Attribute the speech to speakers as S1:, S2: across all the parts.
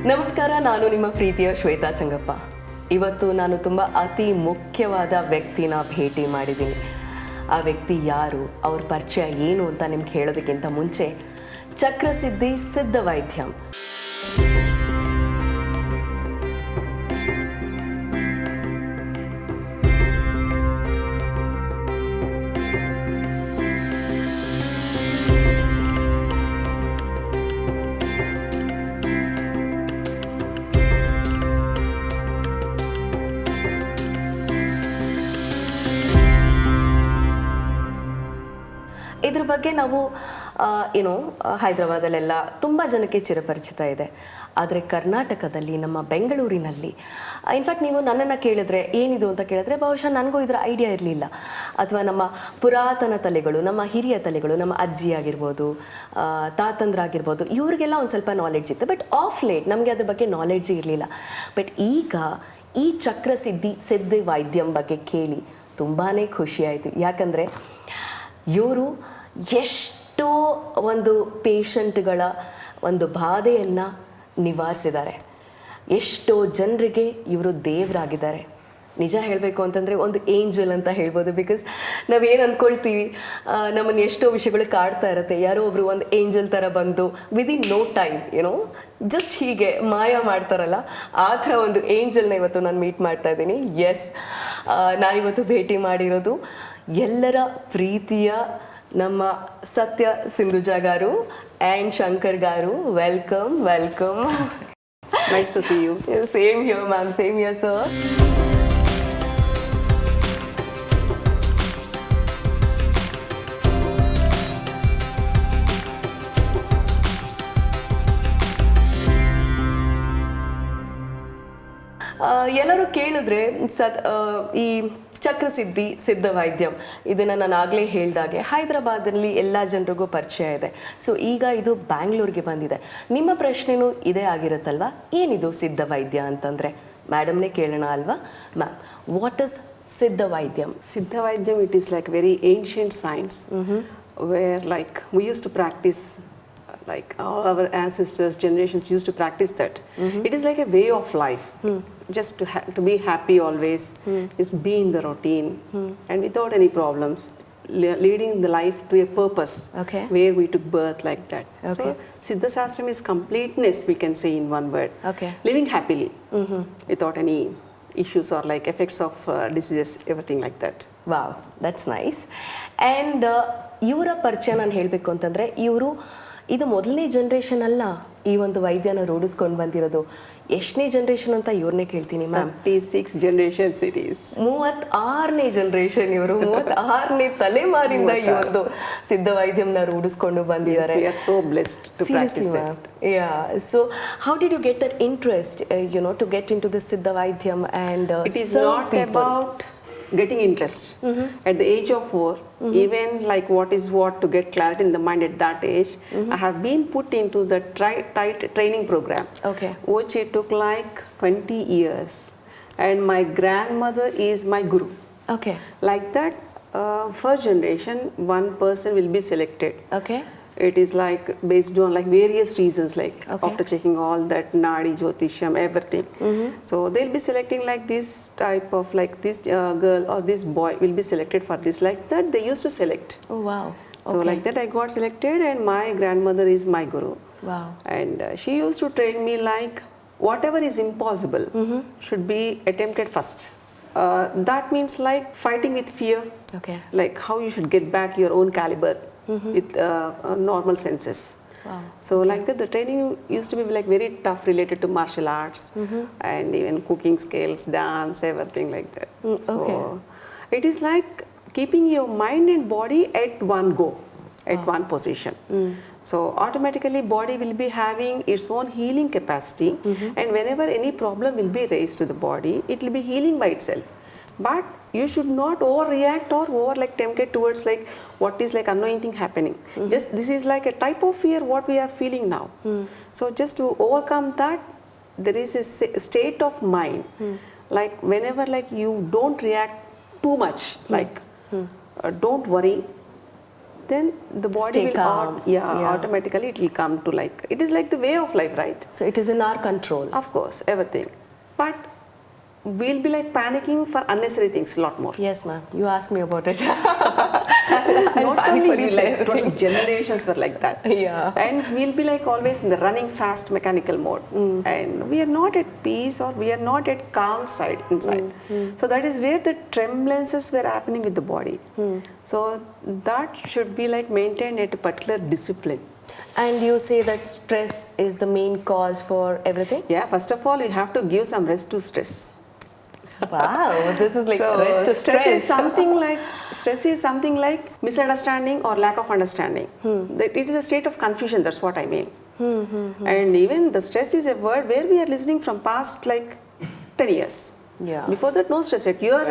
S1: ನಮಸ್ಕಾರ, ನಾನು ನಿಮ್ಮ ಪ್ರೀತಿಯ ಶ್ವೇತಾ ಚಂಗಪ್ಪ. ಇವತ್ತು ನಾನು ತುಂಬ ಅತಿ ಮುಖ್ಯವಾದ ವ್ಯಕ್ತಿನ ಭೇಟಿ ಮಾಡಿದ್ದೀನಿ. ಆ ವ್ಯಕ್ತಿ ಯಾರು, ಅವ್ರ ಪರಿಚಯ ಏನು ಅಂತ ನಿಮ್ಗೆ ಹೇಳೋದಕ್ಕಿಂತ ಮುಂಚೆ ಚಕ್ರಸಿದ್ಧಿ ಸಿದ್ಧ ವೈದ್ಯಂ. ಇದ್ರ ಬಗ್ಗೆ ನಾವು ಹೈದರಾಬಾದಲ್ಲೆಲ್ಲ ತುಂಬ ಜನಕ್ಕೆ ಚಿರಪರಿಚಿತ ಇದೆ. ಆದರೆ ಕರ್ನಾಟಕದಲ್ಲಿ, ನಮ್ಮ ಬೆಂಗಳೂರಿನಲ್ಲಿ, ಇನ್ಫ್ಯಾಕ್ಟ್ ನೀವು ನನ್ನನ್ನು ಕೇಳಿದ್ರೆ ಏನಿದು ಅಂತ ಕೇಳಿದ್ರೆ ಬಹುಶಃ ನನಗೂ ಇದರ ಐಡಿಯಾ ಇರಲಿಲ್ಲ. ಅಥವಾ ನಮ್ಮ ಪುರಾತನ ತಲೆಗಳು, ನಮ್ಮ ಹಿರಿಯ ತಲೆಗಳು, ನಮ್ಮ ಅಜ್ಜಿ ಆಗಿರ್ಬೋದು, ತಾತಂದ್ರಾಗಿರ್ಬೋದು, ಇವ್ರಿಗೆಲ್ಲ ಒಂದು ಸ್ವಲ್ಪ ನಾಲೆಡ್ಜ್ ಇತ್ತು. ಬಟ್ ಆಫ್ ಲೇಟ್ ನಮಗೆ ಅದ್ರ ಬಗ್ಗೆ ನಾಲೆಡ್ಜ್ ಇರಲಿಲ್ಲ. ಬಟ್ ಈಗ ಈ ಚಕ್ರಸಿದ್ಧಿ ಸಿದ್ಧ ವೈದ್ಯಂ ಬಗ್ಗೆ ಕೇಳಿ ತುಂಬಾ ಖುಷಿಯಾಯಿತು. ಯಾಕಂದರೆ ಇವರು ಎಷ್ಟೋ ಒಂದು ಪೇಷಂಟ್ಗಳ ಒಂದು ಬಾಧೆಯನ್ನು ನಿವಾರಿಸಿದ್ದಾರೆ. ಎಷ್ಟೋ ಜನರಿಗೆ ಇವರು ದೇವರಾಗಿದ್ದಾರೆ. ನಿಜ ಹೇಳಬೇಕು ಅಂತಂದರೆ ಒಂದು ಏಂಜಲ್ ಅಂತ ಹೇಳ್ಬೋದು. ಬಿಕಾಸ್ ನಾವೇನು ಅಂದ್ಕೊಳ್ತೀವಿ, ನಮ್ಮನ್ನು ಎಷ್ಟೋ ವಿಷಯಗಳು ಕಾಡ್ತಾ ಇರುತ್ತೆ. ಯಾರೋ ಒಬ್ಬರು ಒಂದು ಏಂಜಲ್ ಥರ ಬಂದು ವಿದಿನ್ ನೋ ಟೈಮ್ ಜಸ್ಟ್ ಹೀಗೆ ಮಾಯ ಮಾಡ್ತಾರಲ್ಲ, ಆ ಥರ ಒಂದು ಏಂಜಲ್ನ ಇವತ್ತು ನಾನು ಮೀಟ್ ಮಾಡ್ತಾ ಇದ್ದೀನಿ. ಎಸ್, ನಾನಿವತ್ತು ಭೇಟಿ ಮಾಡಿರೋದು ಎಲ್ಲರ ಪ್ರೀತಿಯ ನಮ್ಮ Satya Sindhuja garu and Shankar garu. Welcome welcome.
S2: Nice to see you.
S1: Same here ma'am, same here sir. ಎಲ್ಲರೂ ಕೇಳಿದ್ರೆ ಈ ಚಕ್ರಸಿದ್ಧಿ ಸಿದ್ಧ ವೈದ್ಯಂ ಇದನ್ನು ನಾನು ಆಗಲೇ ಹೇಳಿದಾಗೆ ಹೈದರಾಬಾದಲ್ಲಿ ಎಲ್ಲ ಜನರಿಗೂ ಪರಿಚಯ ಇದೆ. ಸೊ ಈಗ ಇದು ಬ್ಯಾಂಗ್ಳೂರಿಗೆ ಬಂದಿದೆ. ನಿಮ್ಮ ಪ್ರಶ್ನೆನೂ ಇದೇ ಆಗಿರುತ್ತಲ್ವಾ, ಏನಿದು ಸಿದ್ಧ ವೈದ್ಯ ಅಂತಂದರೆ? ಮೇಡಮ್ನೇ ಕೇಳೋಣ ಅಲ್ವಾ. ಮ್ಯಾಮ್, ವಾಟ್ ಇಸ್ ಸಿದ್ಧ ವೈದ್ಯಂ?
S2: Siddha Vaidyam, it is like very ancient science where like we used to practice, like all our ancestors, generations used to practice that. It is like a way of life. Just to be happy always, just be in the routine and without any problems, leading the life to a purpose.
S1: Okay.
S2: Where we took birth like that.
S1: Okay.
S2: So Siddha Shastram is completeness, we can say in one word.
S1: Okay.
S2: Living happily without any issues or like effects of diseases, everything like that.
S1: Wow, that's nice. And ಇವರ ಪರಿಚಯ ನಾನು ಹೇಳಬೇಕು ಅಂತಂದರೆ, ಇದು ಮೊದಲನೇ generation ಅಲ್ಲ ಈ ಒಂದು ವೈದ್ಯನ ರೂಢಿಸ್ಕೊಂಡು ಬಂದಿರೋದು. ಎಷ್ಟನೇ ಜನ್ರೇಷನ್ ಅಂತ ಇವ್ರನ್ನೇ ಕೇಳ್ತೀನಿ ಮ್ಯಾಮ್.
S2: 36 generations it is.
S1: 36ನೇ ಜನ್ರೇಷನ್ ಇವರು. 36ನೇ ತಲೆಮಾರಿಂದ ಈ ಒಂದು ಸಿದ್ಧ ವೈದ್ಯಂನ ರೂಢಿಸ್ಕೊಂಡು ಬಂದಿದ್ದಾರೆ.
S2: Yes, we are so blessed to practice that.
S1: Yeah. So how did you get that interest, to get into the Siddha Vaidyam and
S2: it is
S1: serve
S2: not
S1: people?
S2: about getting interest. At the age of 4, even like what to get clarity in the mind at that age, I have been put into the tight training program.
S1: Okay.
S2: Which it took like 20 years. And my grandmother is my guru.
S1: Okay.
S2: Like that, first generation, one person will be selected.
S1: Okay.
S2: It is like based on like various reasons, like after checking all that nadi, jyotisham, everything. So they'll be selecting like this type of like this girl or this boy will be selected for this. Like that they used to select.
S1: Oh wow.
S2: So like that I got selected and my grandmother is my guru.
S1: Wow.
S2: And she used to train me like whatever is impossible should be attempted first. That means like fighting with fear.
S1: Okay.
S2: Like how you should get back your own caliber. With normal senses.
S1: Wow.
S2: So like that the training used to be like very tough related to martial arts and even cooking skills, dance, everything like that. So it is like keeping your mind and body at one go, at one position. So automatically body will be having its own healing capacity and whenever any problem will be raised to the body, it will be healing by itself. But you should not overreact or over like tempted towards like what is like annoying thing happening. Just this is like a type of fear what we are feeling now. So just to overcome that, there is a state of mind. Like whenever like you don't react too much, like don't worry, then the body
S1: Stay
S2: will
S1: calm. Yeah.
S2: automatically it will come to like, it is like the way of life, right?
S1: So it is in our control.
S2: Of course, everything. But we'll be like panicking for unnecessary things a lot more.
S1: Yes, ma'am. You asked me about it.
S2: Not
S1: panic
S2: only
S1: for
S2: we,
S1: each
S2: like
S1: and
S2: total
S1: everything.
S2: generations were like that.
S1: Yeah.
S2: And we'll be like always in the running fast mechanical mode. And we are not at peace or we are not at calm side inside. So that is where the tremblances were happening with the body. So that should be like maintained at a particular discipline.
S1: And you say that stress is the main cause for everything?
S2: Yeah, first of all, you have to give some rest to stress.
S1: Wow, this is like
S2: So
S1: rest to
S2: stress
S1: stress.
S2: is something like misunderstanding or lack of understanding. That it is a state of confusion. That's what I mean. And even the stress is a word where we are listening from past like 10 years.
S1: Yeah.
S2: Before that, no stress. At your,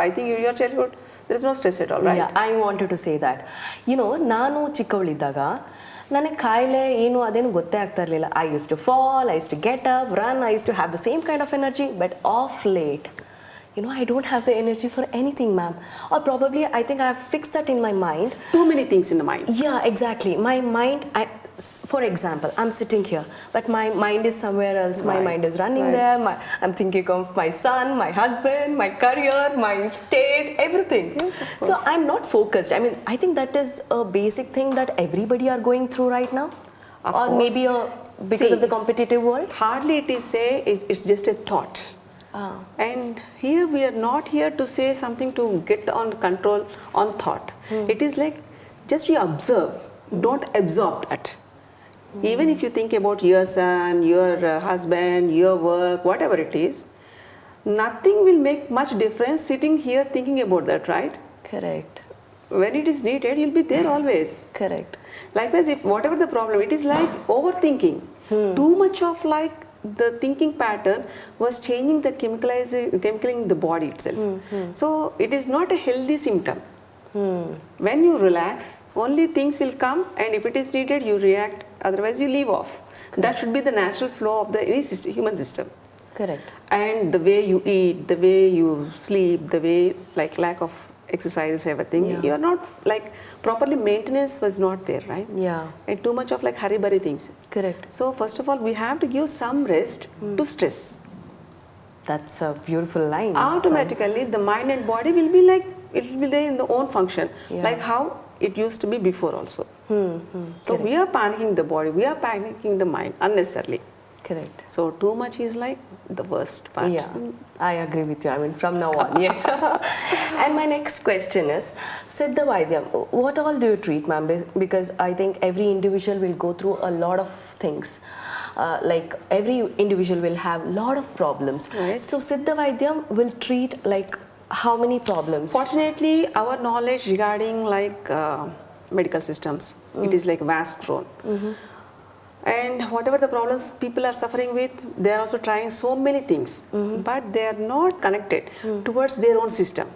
S2: I think in your childhood, there is no stress at all, right?
S1: Yeah, I wanted to say that. You know, ನಾನು ಚಿಕ್ಕವಳಿದ್ದಾಗ ನನಗೆ ಕಾಯಿಲೆ ಏನು ಅದೇನು ಗೊತ್ತೇ ಆಗ್ತಾ ಇರಲಿಲ್ಲ. I used to fall, I used to get up, run, I used to have the same kind of energy, but of late, you know, I don't have the energy for anything, ma'am. Or probably I think I have fixed that in my mind.
S2: Too many things in the mind.
S1: Yeah, exactly. My mind, for example, I'm sitting here, but my mind is somewhere else. My
S2: Right,
S1: mind is running
S2: right.
S1: there. I'm thinking of my son, my husband, my career, my stage, everything.
S2: Yes, of
S1: So
S2: course.
S1: I'm not focused. I mean, I think that is a basic thing that everybody are going through right now.
S2: Of
S1: Or
S2: course.
S1: maybe because
S2: See,
S1: of the competitive world.
S2: Hardly it is say, it's just a thought. And here we are not here to say something to get on control on thought. It is like just you observe, don't absorb that. Even if you think about your son, your husband, your work, whatever it is, nothing will make much difference sitting here thinking about that, right?
S1: Correct.
S2: When it is needed, you'll be there always.
S1: Correct.
S2: Likewise, if whatever the problem, it is like overthinking. Too much of like the thinking pattern was changing the chemical in the body itself. So it is not a healthy symptom. When you relax, only things will come, and if it is needed, you react. Otherwise, you leave off. That should be the natural flow of the any system, human system.
S1: Correct.
S2: And the way you eat, the way you sleep, the way like lack of exercise, everything,
S1: Yeah.
S2: you are not like properly maintenance was not there, right?
S1: Yeah.
S2: And too much of like hurry-burry things.
S1: Correct.
S2: So first of all, we have to give some rest to stress.
S1: That's a beautiful line.
S2: Automatically, the mind and body will be like, it will be there in the own function,
S1: Yeah.
S2: like how it used to be before also. So
S1: Correct.
S2: we are panicking the body, we are panicking the mind unnecessarily.
S1: Correct.
S2: So too much is like the worst part.
S1: Yeah, I agree with you. I mean, from now on, yes. And my next question is, Siddha Vaidyam, what all do you treat, ma'am? Because I think every individual will go through a lot of things. Like every individual will have a lot of problems.
S2: Right.
S1: So Siddha Vaidyam will treat like how many problems?
S2: Fortunately, our knowledge regarding like medical systems, it is like vast grown. And whatever the problems people are suffering with, they are also trying so many things, but they are not connected towards their own system.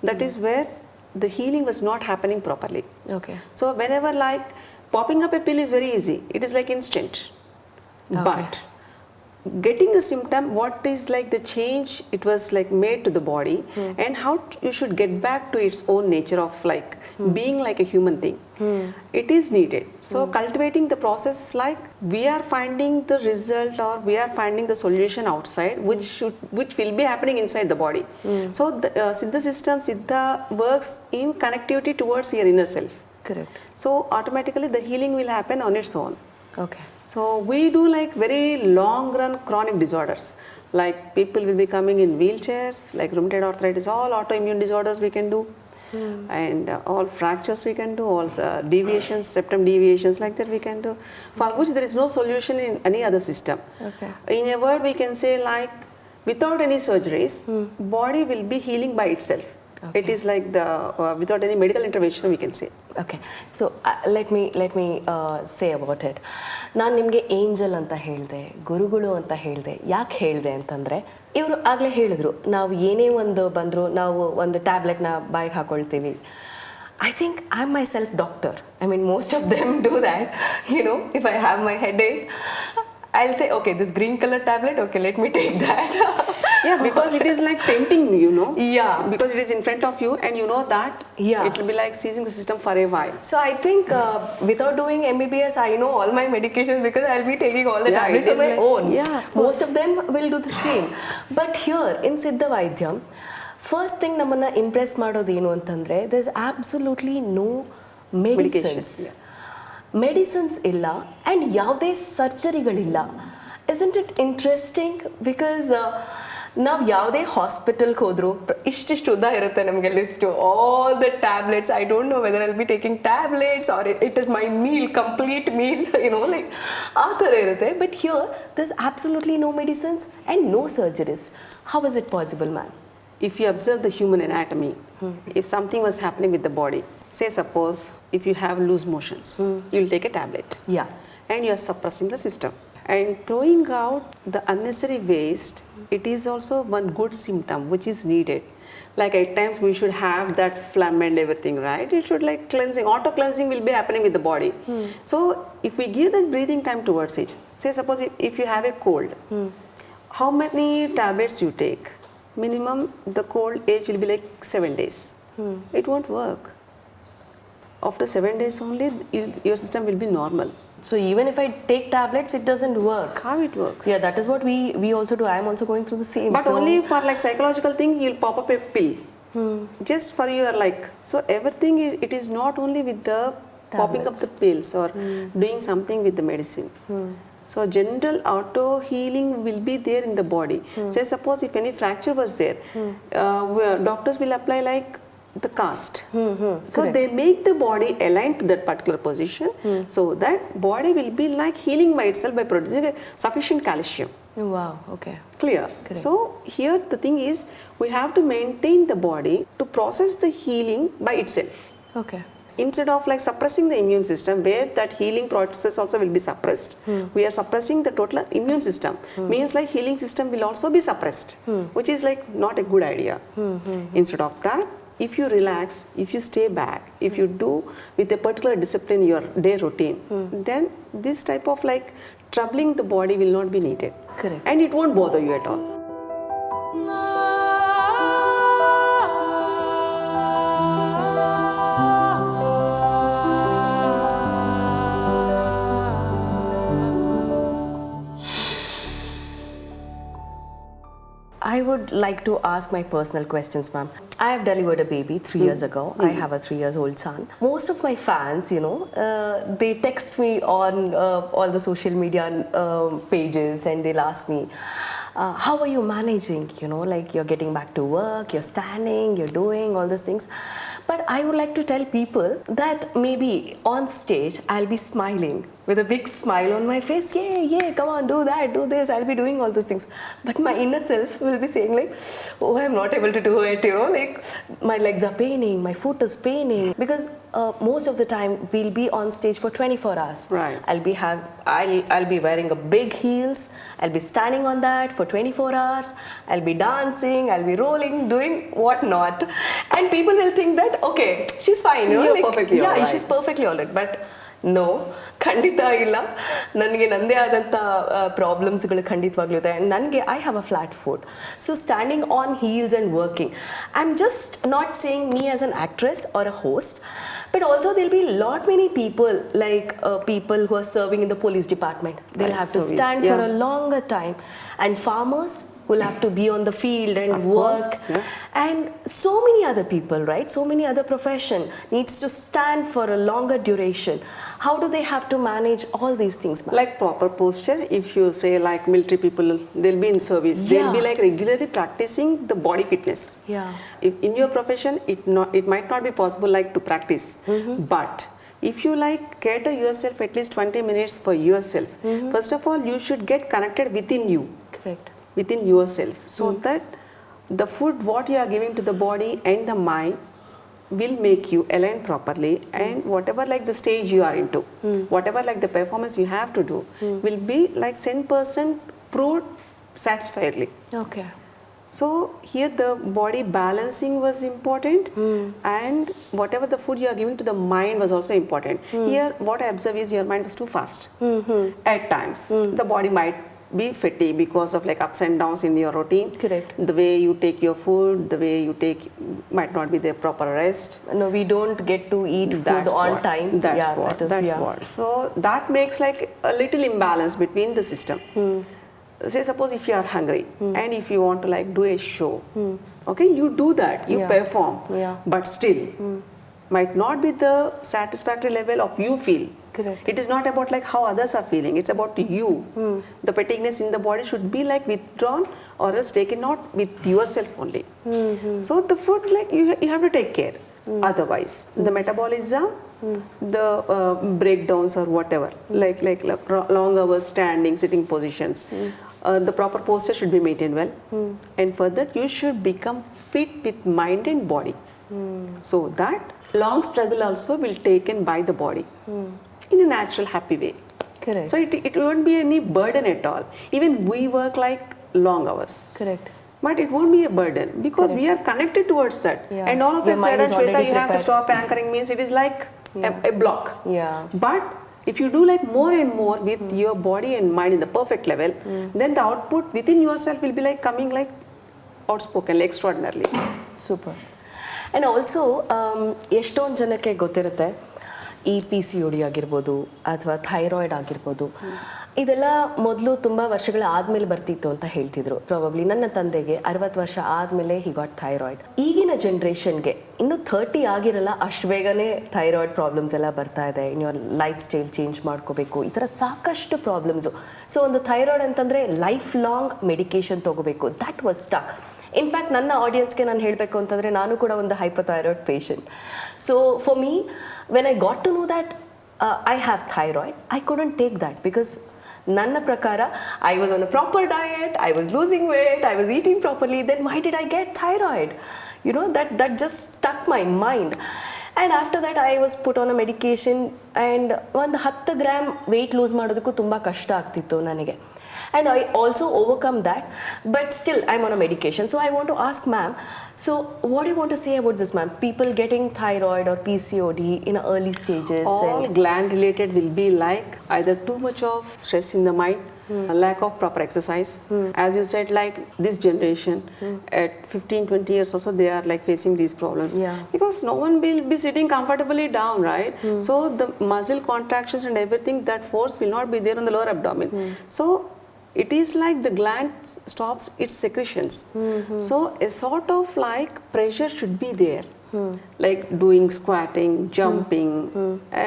S2: That is where the healing was not happening properly.
S1: Okay.
S2: So whenever like popping up a pill is very easy, it is like instant.
S1: Okay.
S2: But getting the symptom, what is like the change it was like made to the body, and how you should get back to its own nature of like being like a human thing. It is needed. So cultivating the process, like we are finding the result or we are finding the solution outside, which will be happening inside the body. So the Siddha system, Siddha works in connectivity towards your inner self.
S1: Correct.
S2: So automatically the healing will happen on its own.
S1: Okay.
S2: So we do like very long run chronic disorders. Like people will be coming in wheelchairs, like rheumatoid arthritis, all autoimmune disorders we can do. And all fractures we can do, all deviations, septum deviations like that we can do, for which there is no solution in any other system.
S1: Okay.
S2: In a word, we can say like without any surgeries, body will be healing by itself.
S1: Okay.
S2: It is like the without any medical intervention we can say.
S1: Okay, so let me say about it. ನಾನು ನಿಮಗೆ angel ಅಂತ ಹೇಳಿದೆ, ಗುರುಗಳು ಅಂತ ಹೇಳಿದೆ. ಯಾಕೆ ಹೇಳಿದೆ ಅಂತಂದರೆ, ಇವರು ಆಗಲೇ ಹೇಳಿದ್ರು, ನಾವು ಏನೇ ಒಂದು ಬಂದರೂ ನಾವು ಒಂದು ಟ್ಯಾಬ್ಲೆಟ್ನ ಬಾಯಿಗೆ ಹಾಕೊಳ್ತೀವಿ. I think I'm myself doctor. I mean, most of them do that. You know, if I have my headache, I'll say, okay, this green color tablet, okay, let me take that.
S2: Yeah, because it is like tempting, you know.
S1: Yeah.
S2: Because it is in front of you and you know that
S1: Yeah.
S2: it will be like seizing the system for a while.
S1: So I think without doing MBBS, I know all my medications because I'll be taking all the
S2: Yeah,
S1: tablets
S2: it
S1: on
S2: is
S1: my
S2: like-
S1: own.
S2: yeah, of
S1: Most
S2: course.
S1: of them will do the same. But here in Siddha Vaidhyam, first thing ನಮ್ಮನ್ನ impress ಮಾಡೋದು ಏನು ಅಂತಂದ್ರೆ there's absolutely no medicines. Medicines ಇಲ್ಲ and ಯಾವುದೇ ಸರ್ಜರಿಗಳಿಲ್ಲ. Isn't it interesting because ನಾವು ಯಾವುದೇ ಹಾಸ್ಪಿಟಲ್ಗೆ ಹೋದರೂ ಇಷ್ಟಿಷ್ಟು ಉದ್ದ ಇರುತ್ತೆ ನಮಗೆ list all the tablets. I don't know whether I'll be taking tablets or it is my meal, complete meal, like ಆ ಥರ ಇರುತ್ತೆ. But here there is absolutely no medicines and no surgeries. How is it possible, ma'am?
S2: If you observe the human anatomy, if something was happening with the body, say suppose if you have loose motions, you'll take a tablet.
S1: Yeah.
S2: And you are suppressing the system. And throwing out the unnecessary waste, it is also one good symptom which is needed. Like at times we should have that phlegm and everything, right? It should like cleansing, auto cleansing will be happening with the body. So if we give that breathing time towards it, say suppose if you have a cold, how many tablets you take? Minimum the cold age will be like 7 days. It won't work. After 7 days only, your system will be normal.
S1: So even if I take tablets, it doesn't work.
S2: How it works?
S1: Yeah, that is what we also do. I am also going through the same.
S2: But only for like psychological thing, you'll pop up a pill. Just for your like, so everything it is not only with the popping up the pills or doing something with the medicine. So general auto healing will be there in the body. Say suppose if any fracture was there, doctors will apply like the cast. So
S1: Correct.
S2: they make the body aligned to that particular position, so that body will be like healing by itself by producing sufficient calcium.
S1: Wow, okay.
S2: Clear.
S1: Correct.
S2: So here the thing is we have to maintain the body to process the healing by itself.
S1: Okay.
S2: Instead of like suppressing the immune system, where that healing process also will be suppressed, we are suppressing the total immune system. Means like healing system will also be suppressed, which is like not a good idea. Instead of that, if you relax, if you stay back, if you do with a particular discipline your day routine, then this type of like troubling the body will not be needed.
S1: Correct.
S2: And it won't bother you at all.
S1: I would like to ask my personal questions, ma'am. I have delivered a baby 3 years ago. I have a 3-year-old son. Most of my fans, they text me on all the social media pages and they'll ask me, how are you managing? Like you're getting back to work, you're standing, you're doing all these things. But I would like to tell people that maybe on stage I'll be smiling with a big smile on my face. Yeah, come on, do that, do this. I'll be doing all those things. But my inner self will be saying like, oh, I'm not able to do it. Like my legs are paining, my foot is paining. Because most of the time we'll be on stage for 24 hours.
S2: Right.
S1: I'll be wearing a big heels. I'll be standing on that for 24 hours. I'll be dancing. I'll be rolling, doing whatnot. And people will think that, okay, she's fine.
S2: You're perfectly all right.
S1: She's perfectly all right. But no, ಖಂಡಿತ ಇಲ್ಲ. ನನಗೆ ನನ್ನದೇ ಆದಂಥ ಪ್ರಾಬ್ಲಮ್ಸ್ಗಳು ಖಂಡಿತವಾಗ್ಲೂ ಇದೆ. And ನನಗೆ I have a flat foot. So standing on heels and working, I am just not saying me as an actress or a host, but also there'll be lot many people like people who are serving in the police department. They'll have to stand for a longer time, and farmers will have to be on the field and work, and so many other people, right? So many other profession needs to stand for a longer duration. How do they have to manage all these things, ma'am?
S2: Like proper posture, if you say like military people, they'll be in service. They'll be like regularly practicing the body fitness.
S1: Yeah.
S2: If in your profession, it might not be possible like to practice, but if you like cater yourself at least 20 minutes for yourself, first of all, you should get connected within you.
S1: Correct.
S2: Within yourself, so that the food what you are giving to the body and the mind will make you align properly, and whatever like the stage you are into, whatever like the performance you have to do will be like 100% proved satisfactorily.
S1: Okay.
S2: So here the body balancing was important, and whatever the food you are giving to the mind was also important. Here what I observe is your mind was too fast. At times the body might be fatigued because of like ups and downs in your routine.
S1: Correct.
S2: The way you take your food, the way you take, might not be the proper rest.
S1: No, we don't get to eat food on time.
S2: That's
S1: Yeah,
S2: what.
S1: that is,
S2: That's
S1: yeah.
S2: what. So that makes like a little imbalance between the system. Say suppose if you are hungry and if you want to like do a show, okay, you do that, you
S1: Yeah.
S2: perform,
S1: Yeah.
S2: but still might not be the satisfactory level of you feel.
S1: Correct.
S2: It is not about like how others are feeling, it's about you. The fatigueness in the body should be like withdrawn or else taken out with yourself only. So the food, like you have to take care. Otherwise the metabolism, the breakdowns or whatever, like long hours standing, sitting positions, the proper posture should be maintained well, and further you should become fit with mind and body, so that long struggle also will taken by the body in a natural happy way.
S1: Correct.
S2: So it won't be any burden at all. Even we work like long hours,
S1: Correct.
S2: but it won't be a burden because we are connected towards that.
S1: Yeah.
S2: And all of
S1: Your
S2: a
S1: mind
S2: sudden,
S1: is
S2: Shweta,
S1: already
S2: you have to
S1: prepared.
S2: stop anchoring means it is like a block.
S1: Yeah.
S2: But if you do like more and more with your body and mind in the perfect level, then the output within yourself will be like coming like outspoken, like extraordinarily.
S1: Super and also ಎಷ್ಟೊಂದು ಜನಕ್ಕೆ ಗೊತ್ತಿರುತ್ತೆ ಈ P C O D ಆಗಿರ್ಬೋದು ಅಥವಾ thyroid ಆಗಿರ್ಬೋದು, ಇದೆಲ್ಲ ಮೊದಲು ತುಂಬ ವರ್ಷಗಳ ಆದಮೇಲೆ ಬರ್ತಿತ್ತು ಅಂತ ಹೇಳ್ತಿದ್ರು. ಪ್ರಾಬಬ್ಲಿ ನನ್ನ ತಂದೆಗೆ 60 ವರ್ಷ ಆದಮೇಲೆ ಹಿ ಗಾಟ್ ಥೈರಾಯ್ಡ್. ಈಗಿನ ಜನ್ರೇಷನ್ಗೆ ಇನ್ನೂ 30 ಆಗಿರಲ್ಲ, ಅಷ್ಟು ಬೇಗನೆ ಥೈರಾಯ್ಡ್ ಪ್ರಾಬ್ಲಮ್ಸ್ ಎಲ್ಲ ಬರ್ತಾ ಇದೆ. ಇನ್ನು ಲೈಫ್ ಸ್ಟೈಲ್ ಚೇಂಜ್ ಮಾಡ್ಕೋಬೇಕು, ಈ ಥರ ಸಾಕಷ್ಟು ಪ್ರಾಬ್ಲಮ್ಸು. ಸೊ ಒಂದು ಥೈರಾಯ್ಡ್ ಅಂತಂದರೆ ಲೈಫ್ ಲಾಂಗ್ ಮೆಡಿಕೇಶನ್ ತೊಗೋಬೇಕು. That was stuck. ಇನ್ಫ್ಯಾಕ್ಟ್ ನನ್ನ ಆಡಿಯನ್ಸ್ಗೆ ನಾನು ಹೇಳಬೇಕು ಅಂತಂದರೆ ನಾನು ಕೂಡ ಒಂದು hypothyroid patient. So for me when I got to know that I have thyroid, I couldn't take that because ನನ್ನ ಪ್ರಕಾರ I was on a proper diet, I was losing weight, I was eating properly, then why did I get thyroid? You know that just stuck my mind. And after that I was put on a medication and ಒಂದು 10 gram weight loose ಮಾಡೋದಕ್ಕೂ ತುಂಬ ಕಷ್ಟ ಆಗ್ತಿತ್ತು ನನಗೆ. And I also overcome that, but still I'm on a medication. So I want to ask ma'am, so what do you want to say about this, ma'am? People getting thyroid or PCOD in early stages.
S2: All gland related will be like either too much of stress in the mind, a lack of proper exercise. As you said, like this generation at 15-20 years also they are like facing these problems.
S1: Yeah.
S2: Because no one will be sitting comfortably down, right? So the muscle contractions and everything, that force will not be there on the lower abdomen. So it is like the gland stops its secretions. So a sort of like pressure should be there, like doing squatting, jumping,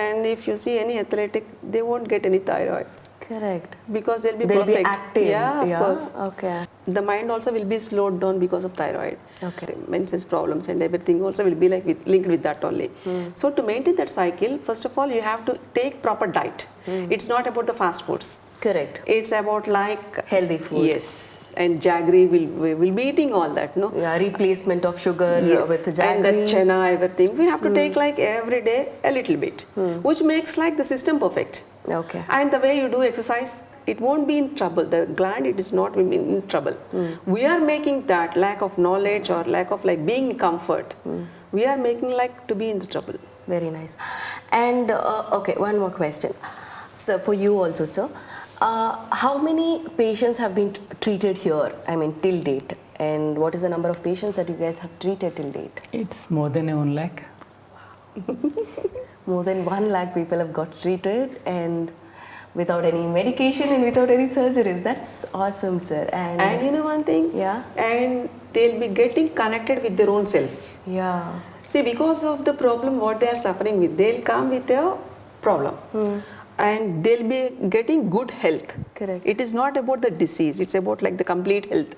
S2: and if you see any athletic, they won't get any thyroid.
S1: Correct.
S2: Because they'll be
S1: They'll
S2: perfect.
S1: be active.
S2: Yeah, of course.
S1: Okay.
S2: The mind also will be slowed down because of thyroid.
S1: Okay.
S2: Menses problems and everything also will be like linked with that only. So to maintain that cycle, first of all, you have to take proper diet. It's not about the fast foods.
S1: Correct.
S2: It's about like
S1: Healthy food.
S2: Yes, and jaggery will be eating all that, no?
S1: Yeah, replacement of sugar with
S2: And
S1: jaggery.
S2: that chana, everything. We have to take like every day a little bit, which makes like the system perfect.
S1: Okay.
S2: And the way you do exercise, it won't be in trouble. The gland, it is not in trouble. We are making that lack of knowledge or lack of like being in comfort. We are making like to be in the trouble.
S1: Very nice. And okay, one more question. So for you also, sir, how many patients have been treated here? I mean, till date, and what is the number of patients that you guys have treated till date?
S3: It's more than 1 lakh.
S1: More than 1 lakh people have got treated, and without any medication and without any surgeries. That's awesome, sir.
S2: And you know one thing?
S1: Yeah.
S2: And they'll be getting connected with their own self.
S1: Yeah.
S2: See, because of the problem what they are suffering with, they'll come with a problem. And they'll be getting good health.
S1: Correct.
S2: It is not about the disease, it's about like the complete health.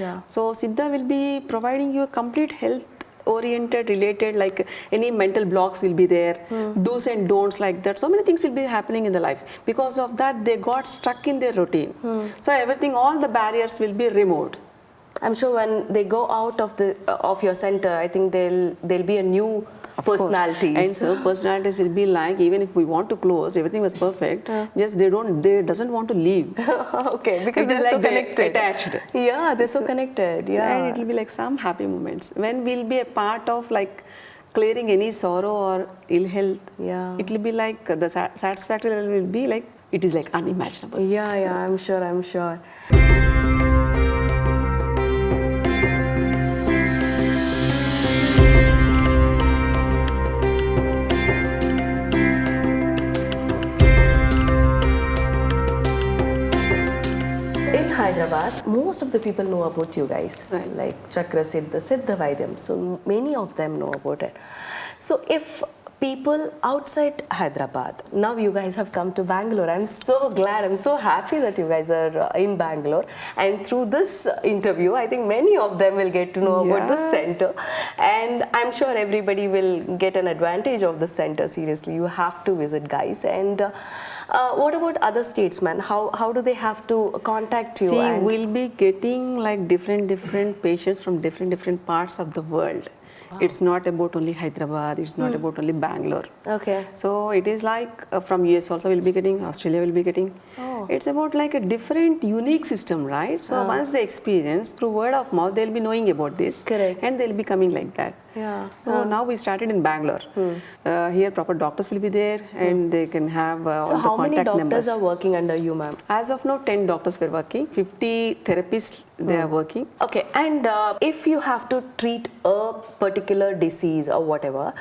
S1: Yeah.
S2: So Siddha will be providing you a complete health oriented, related, like any mental blocks will be there, do's and don'ts like that. So many things will be happening in the life. Because of that, they got stuck in their routine. So everything, all the barriers will be removed.
S1: I'm sure when they go out of your center, I think there'll be a new personalities.
S2: And so personalities will be like, even if we want to close, everything was perfect, just they doesn't want to leave.
S1: Okay, because
S2: It is
S1: they're so
S2: like
S1: connected.
S2: attached.
S1: Yeah, they're so connected. Yeah.
S2: And it will be like some happy moments when we'll be a part of like clearing any sorrow or ill health.
S1: Yeah.
S2: It will be like the satisfactory level will be like, it is like unimaginable.
S1: Yeah, I'm sure. In Hyderabad, most of the people know about you guys,
S2: Right.
S1: like Chakra Siddha, Siddha Vaidyam. So many of them know about it. So if people outside Hyderabad, now you guys have come to Bangalore. I'm so glad, I'm so happy that you guys are in Bangalore. And through this interview, I think many of them will get to know about the center. And I'm sure everybody will get an advantage of the center. Seriously, you have to visit, guys. And what about other statesmen? How do they have to contact you?
S2: See,
S1: and
S2: we'll be getting like different patients from different parts of the world. It's not about only Hyderabad, it's not about only Bangalore.
S1: Okay.
S2: So it is like from US also we'll be getting, Australia will be getting.
S1: Oh.
S2: It's about like a different unique system, right? So once they experience through word of mouth, they'll be knowing about this.
S1: Correct.
S2: And they'll be coming like that.
S1: Yeah.
S2: So now we started in Bangalore. Here proper doctors will be there and they can have
S1: So
S2: all the
S1: how many
S2: contact
S1: doctors
S2: numbers.
S1: are working under you, ma'am?
S2: As of now, 10 doctors were working, 50 therapists they are working.
S1: Okay, and if you have to treat a particular disease or whatever,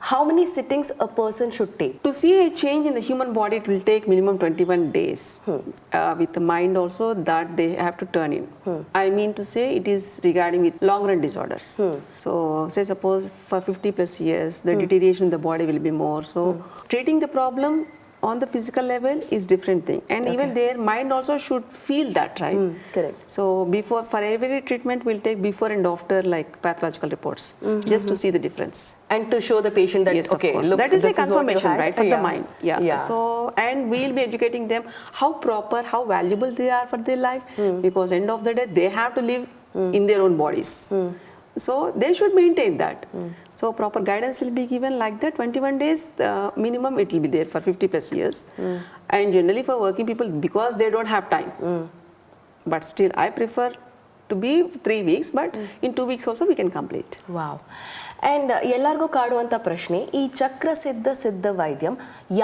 S1: how many sittings a person should take?
S2: To see a change in the human body, it will take minimum 21 days. With the mind also that they have to turn in. I mean to say it is regarding with long run disorders. So say suppose for 50 plus years, the deterioration in the body will be more. So treating the problem on the physical level is different thing. And even their mind also should feel that, right?
S1: Correct.
S2: So before, for every treatment, we'll take before and after like pathological reports, just to see the difference.
S1: And to show the patient that,
S2: Yes,
S1: okay,
S2: of course.
S1: look,
S2: That is
S1: this
S2: like
S1: is what you
S2: confirmation,
S1: had.
S2: right, for the mind. Yeah.
S1: Yeah.
S2: So, and we'll be educating them how proper, how valuable they are for their life, because end of the day, they have to live in their own bodies. So they should maintain that. So proper guidance will be given like that. 21 days minimum it will be there for 50 plus years. And generally for working people, because they don't have time. But still I prefer to be 3 weeks, but in 2 weeks also we can complete.
S1: Wow and ಎಲ್ಲರಿಗೂ ಕಾಡುವಂಥ ಪ್ರಶ್ನೆ, ಈ ಚಕ್ರ ಸಿದ್ಧ ವೈದ್ಯಂ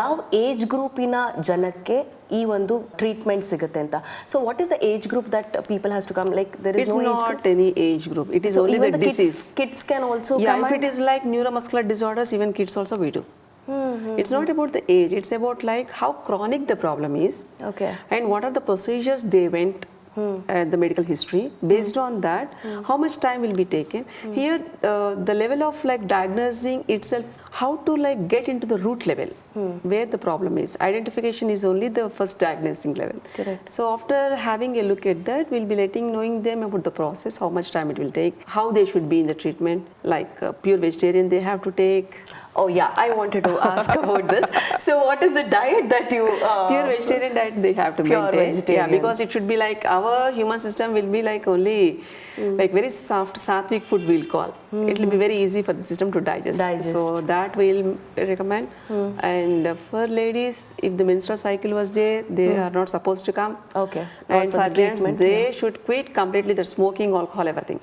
S1: ಯಾವ age ಗ್ರೂಪಿನ ಜನಕ್ಕೆ ಈ ಒಂದು treatment ಸಿಗುತ್ತೆ ಅಂತ? So what is the age group that people has to come? Like there is
S2: It's
S1: no
S2: not any age group. It is only the disease.
S1: Kids can also
S2: Yeah,
S1: come.
S2: if it is like neuromuscular disorders, even kids also we do. It's not about the age. It's about like how chronic the problem is.
S1: Okay.
S2: And what are the procedures they went the medical history. Based on that, how much time will be taken. Here, the level of like diagnosing itself, how to like get into the root level where the problem is. Identification is only the first diagnosing level.
S1: Correct.
S2: So after having a look at that, we'll be knowing them about the process, how much time it will take, how they should be in the treatment, like pure vegetarian they have to take.
S1: Oh yeah, I wanted to ask about this. So what is the diet that you...
S2: Pure vegetarian diet they have to
S1: Pure
S2: maintain.
S1: vegetarian.
S2: Yeah, because it should be like our human system will be like only like very soft sattvic food we'll call. It will be very easy for the system to digest. So that we'll recommend. And for ladies, if the menstrual cycle was there, they are not supposed to come.
S1: Okay.
S2: And for gents, they should quit completely the smoking, alcohol, everything.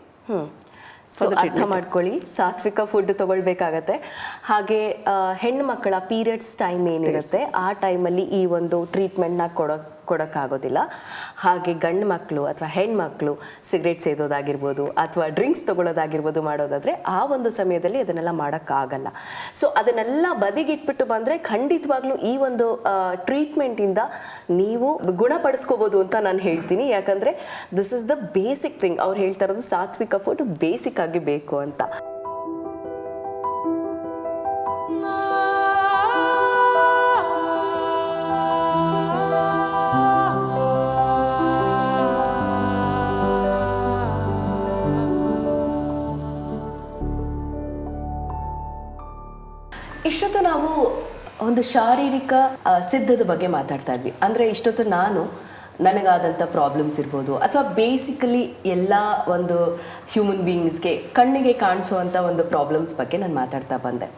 S1: So ಅರ್ಥ ಮಾಡ್ಕೊಳ್ಳಿ, ಸಾತ್ವಿಕ food ತಗೊಳ್ಬೇಕಾಗತ್ತೆ. ಹಾಗೆ ಹೆಣ್ಣು ಮಕ್ಕಳ periods time ಏನಿರುತ್ತೆ ಆ ಟೈಮಲ್ಲಿ ಈ ಒಂದು ಟ್ರೀಟ್ಮೆಂಟ್ನ ಕೊಡೋಕ್ಕಾಗೋದಿಲ್ಲ. ಹಾಗೆ ಗಂಡು ಮಕ್ಕಳು ಅಥವಾ ಹೆಣ್ಮಕ್ಳು ಸಿಗರೇಟ್ ಸೇದೋದಾಗಿರ್ಬೋದು ಅಥವಾ ಡ್ರಿಂಕ್ಸ್ ತೊಗೊಳ್ಳೋದಾಗಿರ್ಬೋದು ಮಾಡೋದಾದರೆ ಆ ಒಂದು ಸಮಯದಲ್ಲಿ ಅದನ್ನೆಲ್ಲ ಮಾಡೋಕ್ಕಾಗಲ್ಲ. ಸೊ ಅದನ್ನೆಲ್ಲ ಬದಿಗಿಟ್ಬಿಟ್ಟು ಬಂದರೆ ಖಂಡಿತವಾಗ್ಲೂ ಈ ಒಂದು ಟ್ರೀಟ್ಮೆಂಟಿಂದ ನೀವು ಗುಣಪಡಿಸ್ಕೋಬೋದು ಅಂತ ನಾನು ಹೇಳ್ತೀನಿ. ಯಾಕಂದರೆ this is the basic thing. ಅವ್ರು ಹೇಳ್ತಾ ಇರೋದು ಸಾತ್ವಿಕ ಫುಡ್ ಬೇಸಿಕ್ ಆಗಿ ಬೇಕು ಅಂತ. ಇಷ್ಟೊತ್ತು ನಾವು ಒಂದು ಶಾರೀರಿಕ ಸಿದ್ಧದ ಬಗ್ಗೆ ಮಾತಾಡ್ತಾ ಇದ್ವಿ. ಅಂದರೆ ಇಷ್ಟೊತ್ತು ನಾನು ನನಗಾದಂಥ ಪ್ರಾಬ್ಲಮ್ಸ್ ಇರ್ಬೋದು, ಅಥವಾ ಬೇಸಿಕಲಿ ಎಲ್ಲ ಒಂದು ಹ್ಯೂಮನ್ ಬೀಯಿಂಗ್ಸ್ಗೆ ಕಣ್ಣಿಗೆ ಕಾಣಿಸುವಂಥ ಒಂದು ಪ್ರಾಬ್ಲಮ್ಸ್ ಬಗ್ಗೆ ನಾನು ಮಾತಾಡ್ತಾ ಬಂದೆ.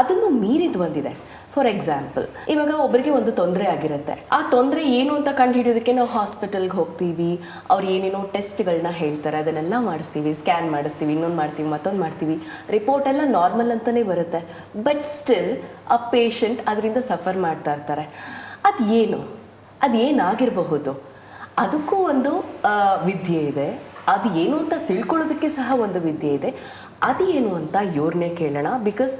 S1: ಅದನ್ನು ಮೀರಿದ್ದು ಒಂದಿದೆ. ಫಾರ್ ಎಕ್ಸಾಂಪಲ್, ಇವಾಗ ಒಬ್ಬರಿಗೆ ಒಂದು ತೊಂದರೆ ಆಗಿರುತ್ತೆ. ಆ ತೊಂದರೆ ಏನು ಅಂತ ಕಂಡು ಹಿಡಿಯೋದಕ್ಕೆ ನಾವು ಹಾಸ್ಪಿಟಲ್ಗೆ ಹೋಗ್ತೀವಿ, ಅವ್ರು ಏನೇನೋ ಟೆಸ್ಟ್ಗಳನ್ನ ಹೇಳ್ತಾರೆ, ಅದನ್ನೆಲ್ಲ ಮಾಡಿಸ್ತೀವಿ, ಸ್ಕ್ಯಾನ್ ಮಾಡಿಸ್ತೀವಿ, ಇನ್ನೊಂದು ಮಾಡ್ತೀವಿ, ಮತ್ತೊಂದು ಮಾಡ್ತೀವಿ, ರಿಪೋರ್ಟ್ ಎಲ್ಲ ನಾರ್ಮಲ್ ಅಂತಲೇ ಬರುತ್ತೆ. ಬಟ್ ಸ್ಟಿಲ್ ಆ ಪೇಷಂಟ್ ಅದರಿಂದ ಸಫರ್ ಮಾಡ್ತಾ ಇರ್ತಾರೆ. ಅದೇನಾಗಿರಬಹುದು? ಅದಕ್ಕೂ ಒಂದು ವಿದ್ಯೆ ಇದೆ. ಅದು ಏನು ಅಂತ ತಿಳ್ಕೊಳ್ಳೋದಕ್ಕೆ ಸಹ ಒಂದು ವಿದ್ಯೆ ಇದೆ. ಅದು ಏನು ಅಂತ ಇವ್ರನ್ನೇ ಕೇಳೋಣ. Because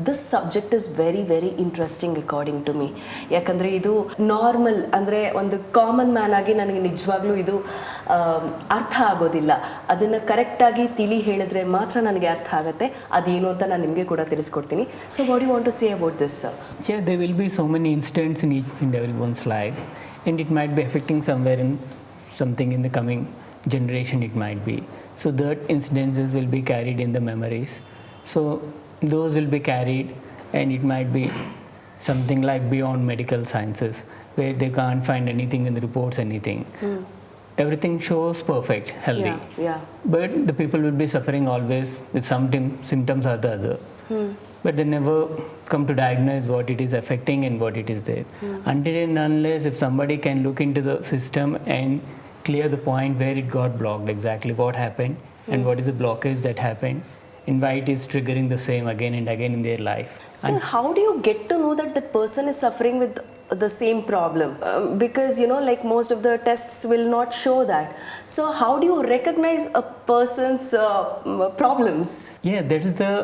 S1: this subject is very very interesting according to me. ಯಾಕಂದರೆ ಇದು ನಾರ್ಮಲ್ ಅಂದರೆ ಒಂದು ಕಾಮನ್ ಮ್ಯಾನ್ ಆಗಿ ನನಗೆ ನಿಜವಾಗ್ಲೂ ಇದು ಅರ್ಥ ಆಗೋದಿಲ್ಲ. ಅದನ್ನು ಕರೆಕ್ಟಾಗಿ ತಿಳಿ ಹೇಳಿದ್ರೆ ಮಾತ್ರ ನನಗೆ ಅರ್ಥ ಆಗುತ್ತೆ. ಅದೇನು ಅಂತ ನಾನು ನಿಮಗೆ ಕೂಡ ತಿಳಿಸ್ಕೊಡ್ತೀನಿ. So what you want to say about this?
S3: Yeah, there will be so many incidents in each and everyone's life, and it might be affecting somewhere in something in the coming generation it might be. So that incidences will be carried in the memories. So those will be carried, and it might be something like beyond medical sciences, where they can't find anything in the reports, anything. Everything shows perfect, healthy.
S1: Yeah.
S3: But the people will be suffering always with some symptoms or the other. But they never come to diagnose what it is affecting and what it is there. Until and unless if somebody can look into the system and clear the point where it got blocked, exactly what happened and what is the blockage that happened and why it is triggering the same again and again in their life.
S1: So how do you get to know that that person is suffering with the same problem? Because like most of the tests will not show that. So how do you recognize a person's problems?
S3: Yeah, that is the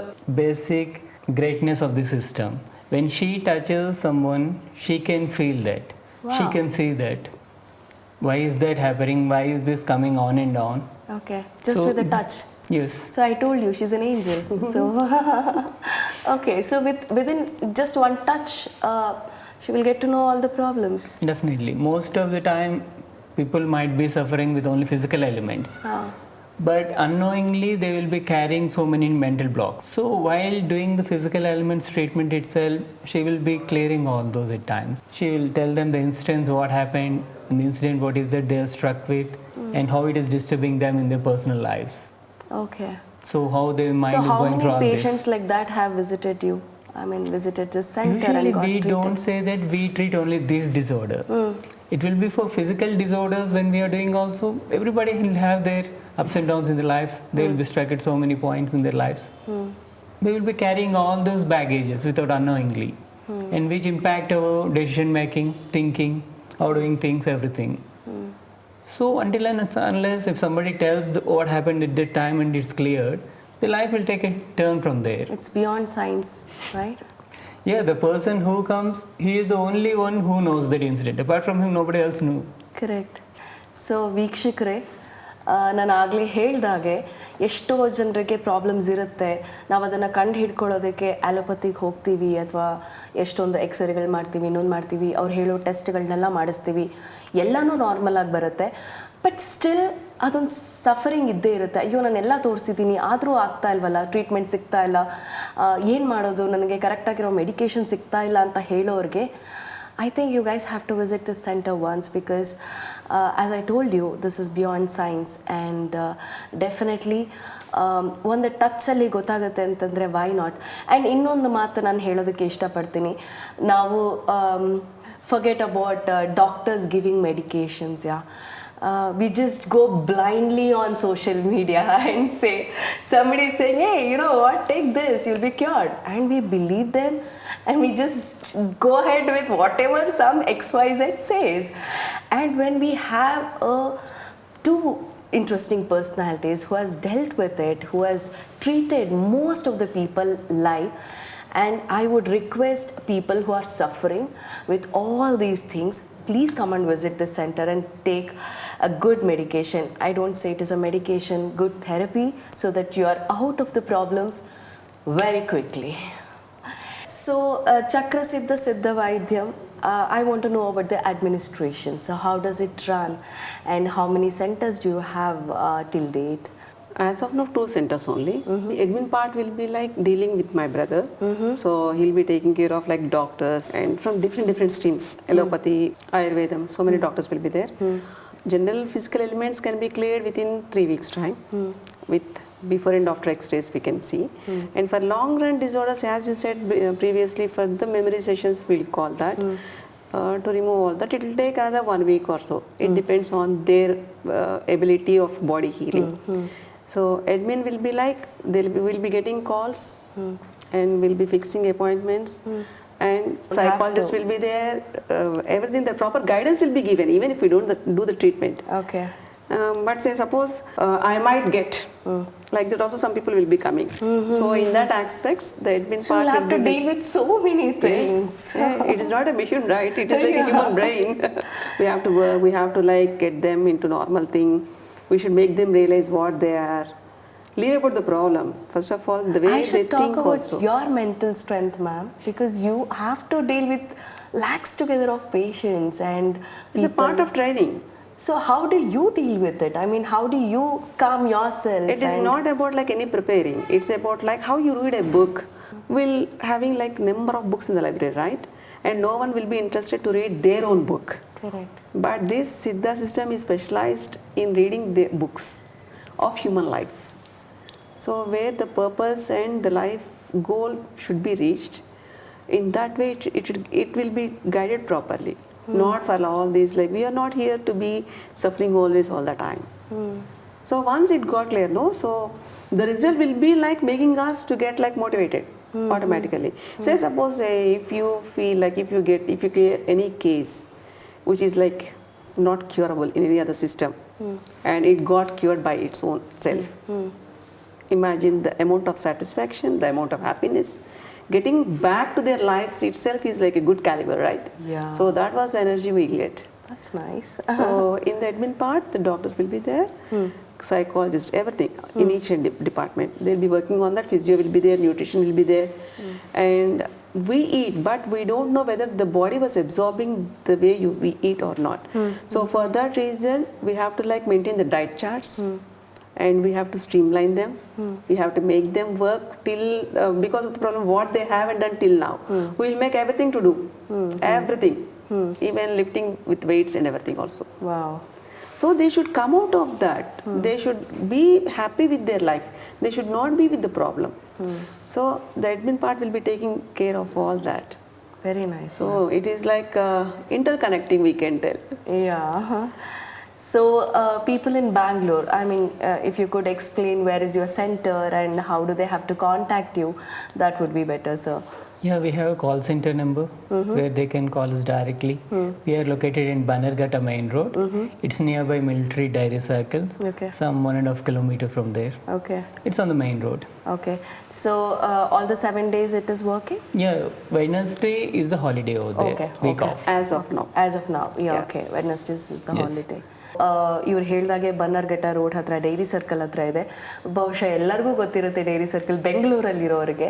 S3: basic greatness of the system. When she touches someone, she can feel that.
S1: Wow.
S3: She can see that. Why is that happening? Why is this coming on and on?
S1: Okay, just with a touch.
S3: Yes.
S1: So I told you she's an angel. So okay, so within just one touch, she will get to know all the problems.
S3: Definitely. Most of the time, people might be suffering with only physical elements. But unknowingly, they will be carrying so many mental blocks. So while doing the physical elements treatment itself, she will be clearing all those at times. She will tell them the instance, what happened, and the incident, what is that they are struck with, and how it is disturbing them in their personal lives.
S1: Okay.
S3: So how their mind
S1: So
S3: is
S1: how
S3: going
S1: many
S3: through all
S1: patients
S3: this.
S1: like that have visited you? I mean, visited this center
S3: Usually
S1: and got
S3: we
S1: treated?
S3: don't say that we treat only this disorder. It will be for physical disorders when we are doing also. Everybody will have their ups and downs in their lives. They will be struck at so many points in their lives. They will be carrying all those baggages without unknowingly, and which impact our decision making, thinking, how doing things, everything. So until and unless if somebody tells what happened at that time and it's cleared, the life will take a turn from there.
S1: It's beyond science, right?
S3: Yeah, the person who comes, he is the only one who knows that incident. Apart from him, nobody else knew.
S1: Correct. So ವೀಕ್ಷಕರೇ, ನಾನು ಆಗಲೇ ಹೇಳ್ದಾಗೆ ಎಷ್ಟೋ ಜನರಿಗೆ problems ಇರುತ್ತೆ. ನಾವು ಅದನ್ನು ಕಂಡು ಹಿಡ್ಕೊಳ್ಳೋದಕ್ಕೆ ಆ್ಯಲೋಪತಿಗೆ ಹೋಗ್ತೀವಿ, ಅಥವಾ ಎಷ್ಟೊಂದು ಎಕ್ಸ್ರೇಗಳು ಮಾಡ್ತೀವಿ, ಇನ್ನೊಂದು ಮಾಡ್ತೀವಿ, ಅವ್ರು ಹೇಳೋ ಟೆಸ್ಟ್ಗಳನ್ನೆಲ್ಲ ಮಾಡಿಸ್ತೀವಿ, ಎಲ್ಲನೂ ನಾರ್ಮಲ್ ಆಗಿ ಬರುತ್ತೆ. ಬಟ್ ಸ್ಟಿಲ್ ಅದೊಂದು ಸಫರಿಂಗ್ ಇದ್ದೇ ಇರುತ್ತೆ. ಅಯ್ಯೋ ನಾನೆಲ್ಲ ತೋರಿಸಿದ್ದೀನಿ, ಆದರೂ ಆಗ್ತಾ ಇಲ್ವಲ್ಲ, ಟ್ರೀಟ್ಮೆಂಟ್ ಸಿಗ್ತಾ ಇಲ್ಲ, ಏನು ಮಾಡೋದು, ನನಗೆ ಕರೆಕ್ಟಾಗಿರೋ ಮೆಡಿಕೇಷನ್ ಸಿಗ್ತಾ ಇಲ್ಲ ಅಂತ ಹೇಳೋರಿಗೆ, I think you guys have to visit this center once, because as I told you, this is beyond science, and definitely ಒಂದು ಟಚ್ಚಲ್ಲಿ ಗೊತ್ತಾಗುತ್ತೆ ಅಂತಂದರೆ ವೈ ನಾಟ್. ಆ್ಯಂಡ್ ಇನ್ನೊಂದು ಮಾತು ನಾನು ಹೇಳೋದಕ್ಕೆ ಇಷ್ಟಪಡ್ತೀನಿ. ನಾವು forget about doctors giving medications. We just go blindly on social media and say, somebody is saying, hey, you know what, take this, you'll be cured. And we believe them, and we just go ahead with whatever some XYZ says. And when we have two interesting personalities who has dealt with it, who has treated most of the people live, and I would request people who are suffering with all these things, please come and visit this center and take a good medication. I don't say it is a medication, good therapy, so that you are out of the problems very quickly. So Chakra Siddha Siddha Vaidyam, I want to know about the administration. So how does it run, and how many centers do you have till date?
S2: As of now, 2 centers only. The admin part will be like dealing with my brother. So he'll be taking care of like doctors and from different streams, allopathy, ayurvedam. So many doctors will be there. General physical elements can be cleared within 3 weeks' time. With before and after X-rays we can see. And for long run disorders, as you said previously, for the memory sessions we'll call that. To remove all that, it will take another 1 week or so. It depends on their ability of body healing. So admin will be like, we'll be getting calls and we'll be fixing appointments. And psychologists will be there. Everything, the proper guidance will be given, even if we don't do the treatment.
S1: Okay.
S2: But say suppose I might get like that, also some people will be coming. So in that aspects, the admin
S1: So
S2: part
S1: you'll have
S2: will
S1: to
S2: be
S1: deal with so many things.
S2: Yeah, it is not a machine, right? It is like a human brain. We have to work, we have to like get them into normal thing. We should make them realize what they are. Leave about the problem. First of all, the way
S1: I
S2: they
S1: should talk
S2: think
S1: about
S2: also.
S1: your mental strength, ma'am, because you have to deal with lakhs together of patients and
S2: It's a
S1: people.
S2: part of training.
S1: So how do you deal with it? I mean, how do you calm yourself?
S2: It is
S1: and-
S2: not about like any preparing. It's about like how you read a book. We'll having like number of books in the library, right? And no one will be interested to read their own book.
S1: Correct.
S2: But this Siddha system is specialized in reading the books of human lives. So where the purpose and the life goal should be reached, in that way it will be guided properly. Not for all these, like we are not here to be suffering always all the time. So once it got clear, no, so the result will be like making us to get like motivated automatically. Say suppose if you feel like if you clear any case which is like not curable in any other system and it got cured by its own self. Imagine the amount of satisfaction, the amount of happiness. Getting back to their lives itself is like a good caliber, right?
S1: Yeah.
S2: So that was the energy we get.
S1: That's nice.
S2: So in the admin part, the doctors will be there, psychologists, everything in each department. They'll be working on that. Physio will be there, nutrition will be there, and we eat, but we don't know whether the body was absorbing the way we eat or not. So for that reason, we have to like maintain the diet charts. And we have to streamline them. We have to make them work till because of the problem what they haven't done till now. We will make everything to do, everything, even lifting with weights and everything also.
S1: Wow.
S2: So they should come out of that. They should be happy with their life. They should not be with the problem. So the admin part will be taking care of all that.
S1: Very nice.
S2: So it is like interconnecting, we can tell.
S1: Yeah. So people in Bangalore, I mean, if you could explain where is your center and how do they have to contact you, that would be better, sir.
S3: Yeah, we have a call center number where they can call us directly. We are located in Bannerghatta Main Road. It's nearby Military Dairy Circle.
S1: Okay.
S3: Some 1.5 kilometer from there.
S1: Okay.
S3: It's on the main road.
S1: Okay. So all the 7 days it is working?
S3: Yeah, Wednesday is the holiday over there.
S1: Okay,
S3: Week
S1: okay.
S3: off.
S2: As of now.
S1: As of now, yeah,
S2: Yeah.
S1: okay. Wednesdays is the
S3: Yes.
S1: holiday. ಇವ್ರು ಹೇಳಿದಾಗೆ Bannerghatta road ಹತ್ರ dairy circle ಹತ್ರ ಇದೆ. ಬಹುಶಃ ಎಲ್ಲರಿಗೂ ಗೊತ್ತಿರುತ್ತೆ dairy circle ಬೆಂಗಳೂರಲ್ಲಿರೋರಿಗೆ.